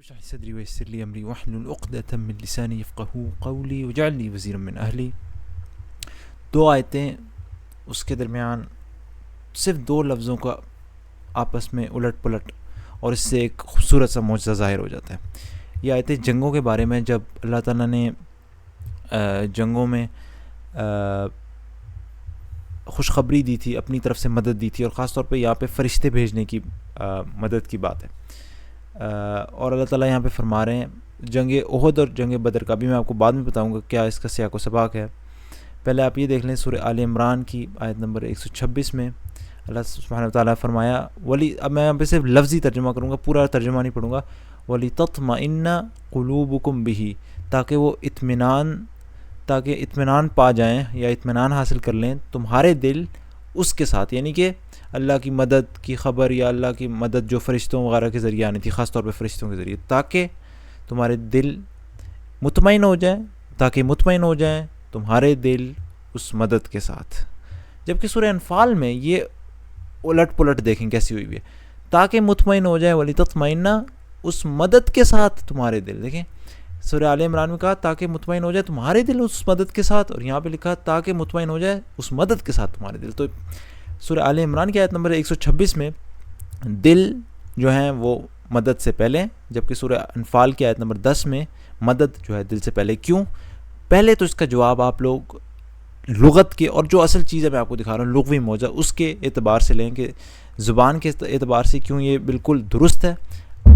اشرح لي صدري ويسر لي امري واحلل عقدة من لساني يفقهوا قولي واجعل لي وزيرا من اهلی. دو آیتیں اس کے درمیان صرف دو لفظوں کا آپس میں الٹ پلٹ اور اس سے ایک خوبصورت سا معجزہ ظاہر ہو جاتا ہے. یہ آیتیں جنگوں کے بارے میں، جب اللہ تعالیٰ نے جنگوں میں خوشخبری دی تھی، اپنی طرف سے مدد دی تھی، اور خاص طور پہ یہاں پہ فرشتے بھیجنے کی مدد کی بات ہے. اور اللہ تعالیٰ یہاں پہ فرما رہے ہیں جنگ احد اور جنگ بدر کا بھی میں آپ کو بعد میں بتاؤں گا کیا اس کا سیاق و سباق ہے. پہلے آپ یہ دیکھ لیں سورہ آل عمران کی آیت نمبر 126 میں اللہ سبحانہ وتعالیٰ فرمایا اب میں یہاں پہ صرف لفظی ترجمہ کروں گا، پورا ترجمہ نہیں پڑھوں گا. وَلِتَطْمَئِنَّ قُلُوبُكُمْ بِهِ، تاکہ اطمینان پا جائیں یا اطمینان حاصل کر لیں تمہارے دل اس کے ساتھ، یعنی کہ اللہ کی مدد کی خبر یا اللہ کی مدد جو فرشتوں وغیرہ کے ذریعے آنی تھی، خاص طور پہ فرشتوں کے ذریعے، تاکہ تمہارے دل مطمئن ہو جائیں تمہارے دل اس مدد کے ساتھ. جبکہ سورہ انفال میں یہ الٹ پلٹ دیکھیں کیسی ہوئی ہے، تاکہ مطمئن ہو جائے وَلِتَطْمَئِنَّ اس مدد کے ساتھ تمہارے دل. دیکھیں سورہ آل عمران میں کہا تاکہ مطمئن ہو جائے تمہارے دل اس مدد کے ساتھ، اور یہاں پہ لکھا تاکہ مطمئن ہو جائے اس مدد کے ساتھ تمہارے دل. تو سورہ آل عمران کی آیت نمبر 126 میں دل جو ہیں وہ مدد سے پہلے، جبکہ سورہ انفال کی آیت نمبر 10 میں مدد جو ہے دل سے پہلے. کیوں؟ پہلے تو اس کا جواب آپ لوگ لغت کے، اور جو اصل چیز ہے میں آپ کو دکھا رہا ہوں لغوی موضوع، اس کے اعتبار سے لیں کہ زبان کے اعتبار سے کیوں یہ بالکل درست ہے.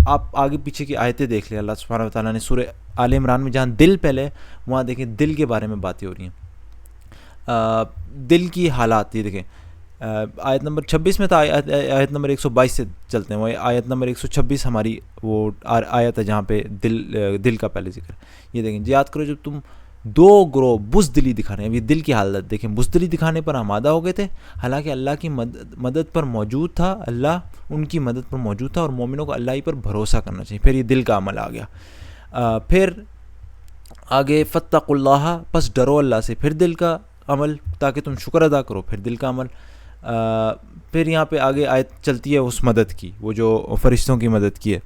آپ آگے پیچھے کی آیتیں دیکھ لیں، اللہ سبحانہ وتعالیٰ نے سورہ آل عمران میں جہاں دل پہلے، وہاں دیکھیں دل کے بارے میں باتیں ہو رہی ہیں، دل کی حالات. یہ دیکھیں آیت نمبر 26 میں تھا، آیت نمبر 122 سے چلتے ہیں. وہ آیت نمبر 126 ہماری وہ آیت ہے جہاں پہ دل کا پہلے ذکر ہے. یہ دیکھیں یاد کرو جب تم دو گروہ بزدلی دکھانے، ابھی دل کی حالت دیکھیں، بزدلی دکھانے پر آمادہ ہو گئے تھے، حالانکہ اللہ کی مدد پر موجود تھا، اللہ ان کی مدد پر موجود تھا، اور مومنوں کو اللہ ہی پر بھروسہ کرنا چاہیے. پھر یہ دل کا عمل آ گیا. پھر آگے فاتقوا اللہ، پس ڈرو اللہ سے. پھر دل کا عمل تاکہ تم شکر ادا کرو، پھر دل کا عمل. پھر یہاں پہ آگے آیت چلتی ہے اس مدد کی، وہ جو فرشتوں کی مدد کی ہے.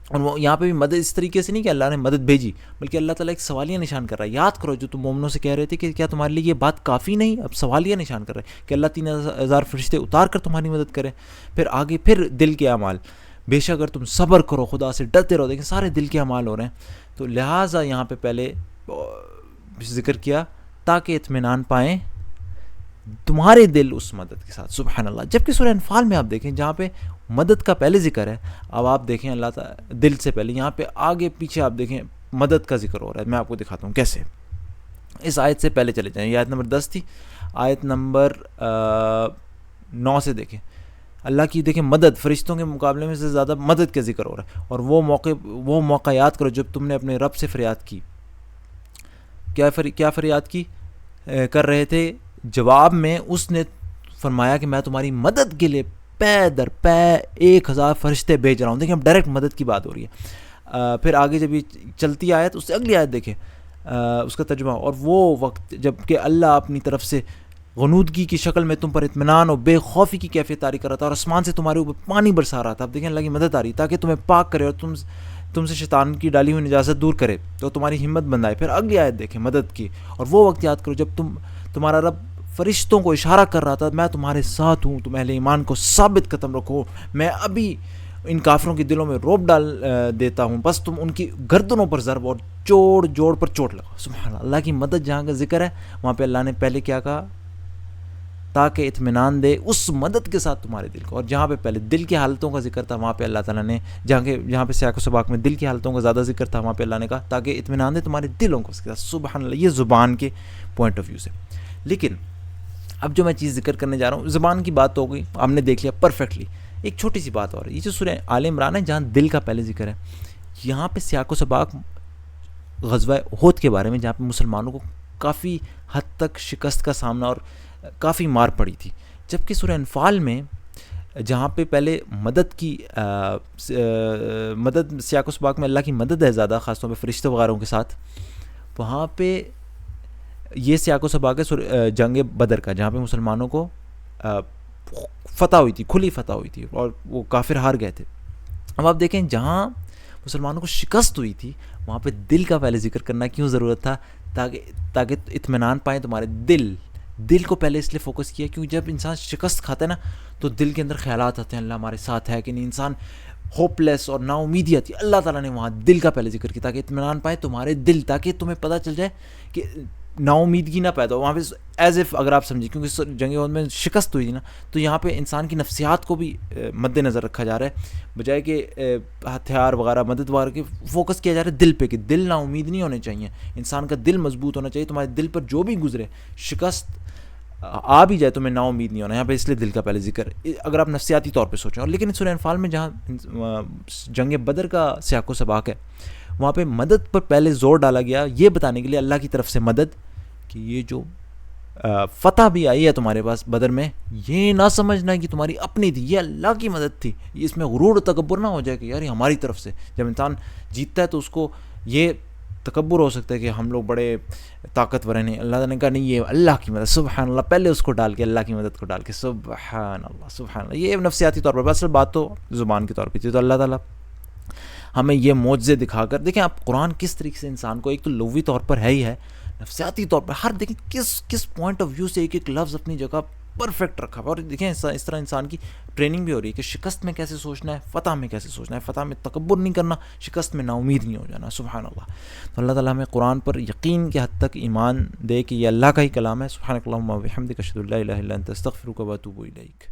اور وہ یہاں پہ بھی مدد اس طریقے سے نہیں کہ اللہ نے مدد بھیجی، بلکہ اللہ تعالیٰ ایک سوالیہ نشان کر رہا ہے. یاد کرو جو تم مومنوں سے کہہ رہے تھے کہ کیا تمہارے لیے یہ بات کافی نہیں، اب سوالیہ نشان کر رہے ہیں کہ اللہ 3000 فرشتے اتار کر تمہاری مدد کرے. پھر آگے پھر دل کے اعمال، بے شک اگر تم صبر کرو، خدا سے ڈرتے رہو. دیکھیں سارے دل کے اعمال ہو رہے ہیں. تو لہٰذا یہاں پہ پہلے ذکر کیا تاکہ اطمینان پائیں تمہارے دل اس مدد کے ساتھ. سبحان اللہ. جبکہ سورہ انفال میں آپ دیکھیں جہاں پہ مدد کا پہلے ذکر ہے، اب آپ دیکھیں اللہ تعالیٰ دل سے پہلے، یہاں پہ آگے پیچھے آپ دیکھیں مدد کا ذکر ہو رہا ہے. میں آپ کو دکھاتا ہوں کیسے. اس آیت سے پہلے چلے جائیں، یہ آیت نمبر 10 تھی. آیت نمبر 9 سے دیکھیں اللہ کی، دیکھیں مدد فرشتوں کے مقابلے میں سے زیادہ مدد کا ذکر ہو رہا ہے. اور وہ موقع یاد کرو جب تم نے اپنے رب سے فریاد کی. کیا فریاد کی کر رہے تھے؟ جواب میں اس نے فرمایا کہ میں تمہاری مدد کے لیے پے در پے 1000 فرشتے بھیج رہا ہوں. دیکھیں اب ڈائریکٹ مدد کی بات ہو رہی ہے. پھر آگے جب یہ چلتی آیت، اس سے اگلی آیت دیکھیں اس کا ترجمہ. اور وہ وقت جب کہ اللہ اپنی طرف سے غنودگی کی شکل میں تم پر اطمینان اور بے خوفی کی کیفیت طاری کر رہا تھا، اور آسمان سے تمہارے اوپر پانی برسا رہا تھا. اب دیکھیں اللہ کی مدد آ رہی تاکہ تمہیں پاک کرے اور تم سے شیطان کی ڈالی ہوئی نجاست دور کرے تو تمہاری ہمت بندھائے. پھر اگلی آیت دیکھیں مدد کی. اور وہ وقت یاد کرو جب تمہارا رب فرشتوں کو اشارہ کر رہا تھا، میں تمہارے ساتھ ہوں، تم اہل ایمان کو ثابت قدم رکھو، میں ابھی ان کافروں کے دلوں میں روب ڈال دیتا ہوں، بس تم ان کی گردنوں پر ضرب اور جوڑ پر چوٹ لگاؤ. سبحان اللہ. اللہ کی مدد جہاں کا ذکر ہے وہاں پہ اللہ نے پہلے کیا کہا؟ تاکہ اطمینان دے اس مدد کے ساتھ تمہارے دل کو. اور جہاں پہ پہلے دل کی حالتوں کا ذکر تھا وہاں پہ اللہ تعالیٰ نے، جہاں پہ سیاق و سباق میں دل کی حالتوں کا زیادہ ذکر تھا، وہاں پہ اللہ نے کہا تاکہ اطمینان دے تمہارے دلوں کو اس کے ساتھ. سبحان اللہ. یہ زبان کے پوائنٹ آف ویو سے. لیکن اب جو میں چیز ذکر کرنے جا رہا ہوں، زبان کی بات تو ہو گئی، ہم نے دیکھ لیا پرفیکٹلی. ایک چھوٹی سی بات اور ہے، یہ جو سورہ آل عمران ہے جہاں دل کا پہلے ذکر ہے، یہاں پہ سیاق و سباق غزوہ احد کے بارے میں، جہاں پہ مسلمانوں کو کافی حد تک شکست کا سامنا اور کافی مار پڑی تھی. جبکہ سورہ انفال میں جہاں پہ پہلے مدد کی مدد سیاق و سباق میں اللہ کی مدد ہے زیادہ، خاص طور پہ فرشتوں وغیرہ کے ساتھ، وہاں پہ یہ سیاق و سباق ہے جنگ بدر کا، جہاں پہ مسلمانوں کو فتح ہوئی تھی، کھلی فتح ہوئی تھی اور وہ کافر ہار گئے تھے. اب آپ دیکھیں جہاں مسلمانوں کو شکست ہوئی تھی، وہاں پہ دل کا پہلے ذکر کرنا کیوں ضرورت تھا؟ تاکہ اطمینان پائیں تمہارے دل کو پہلے اس لیے فوکس کیا کیونکہ جب انسان شکست کھاتا ہے نا تو دل کے اندر خیالات آتے ہیں اللہ ہمارے ساتھ ہے کہ نہیں، انسان ہوپ لیس اور نا امیدی آتی ہے. اللہ تعالیٰ نے وہاں دل کا پہلے ذکر کیا تاکہ اطمینان پائے تمہارے دل، تاکہ تمہیں پتہ چل جائے کہ نا امیدگی نہ پیدا ہو وہاں پہ. ایز اف اگر آپ سمجھیں کیونکہ جنگ احد میں شکست ہوئی تھی نا، تو یہاں پہ انسان کی نفسیات کو بھی مد نظر رکھا جا رہا ہے، بجائے کہ ہتھیار وغیرہ مدد وغیرہ کے فوکس کیا جا رہا ہے دل پہ، کہ دل نا امید نہیں ہونے چاہیے، انسان کا دل مضبوط ہونا چاہیے. تمہارے دل پر جو بھی گزرے، شکست آ بھی جائے، تمہیں نا امید نہیں ہونا. یہاں پہ اس لیے دل کا پہلے ذکر اگر آپ نفسیاتی طور پہ سوچیں. اور لیکن سورہ انفال میں جہاں جنگ بدر کا سیاق و سباق ہے، وہاں پہ مدد پر پہلے زور ڈالا گیا یہ بتانے کے لیے اللہ کی طرف سے مدد، کہ یہ جو فتح بھی آئی ہے تمہارے پاس بدر میں، یہ نہ سمجھنا کہ تمہاری اپنی تھی، یہ اللہ کی مدد تھی. اس میں غرور و تکبر نہ ہو جائے کہ یار یہ ہماری طرف سے. جب انسان جیتتا ہے تو اس کو یہ تکبر ہو سکتا ہے کہ ہم لوگ بڑے طاقتور ہیں. نہیں، اللہ تعالیٰ نے کہا نہیں، یہ اللہ کی مدد. سبحان اللہ، پہلے اس کو ڈال کے اللہ کی مدد کو ڈال کے، سبحان اللہ سبحان اللہ. یہ نفسیاتی طور پر، اصل بات تو زبان کے طور پہ تھی. تو اللہ تعالیٰ ہمیں یہ معجزے دکھا کر، دیکھیں آپ قرآن کس طریقے سے انسان کو ایک تو لغوی طور پر ہے ہی ہے، نفسیاتی طور پر ہر دیکھیں کس پوائنٹ آف ویو سے ایک لفظ اپنی جگہ پرفیکٹ رکھا. اور دیکھیں اس طرح انسان کی ٹریننگ بھی ہو رہی ہے کہ شکست میں کیسے سوچنا ہے، فتح میں کیسے سوچنا ہے، فتح میں تکبر نہیں کرنا، شکست میں نا امید نہیں ہو جانا. سبحان اللہ. تو اللہ تعالیٰ ہمیں قرآن پر یقین کے حد تک ایمان دے کہ یہ اللہ کا ہی کلام ہے. سبحانک اللہم و بحمدک، اشہد ان لا الہ الا انت، استغفرک و اتوب الیک.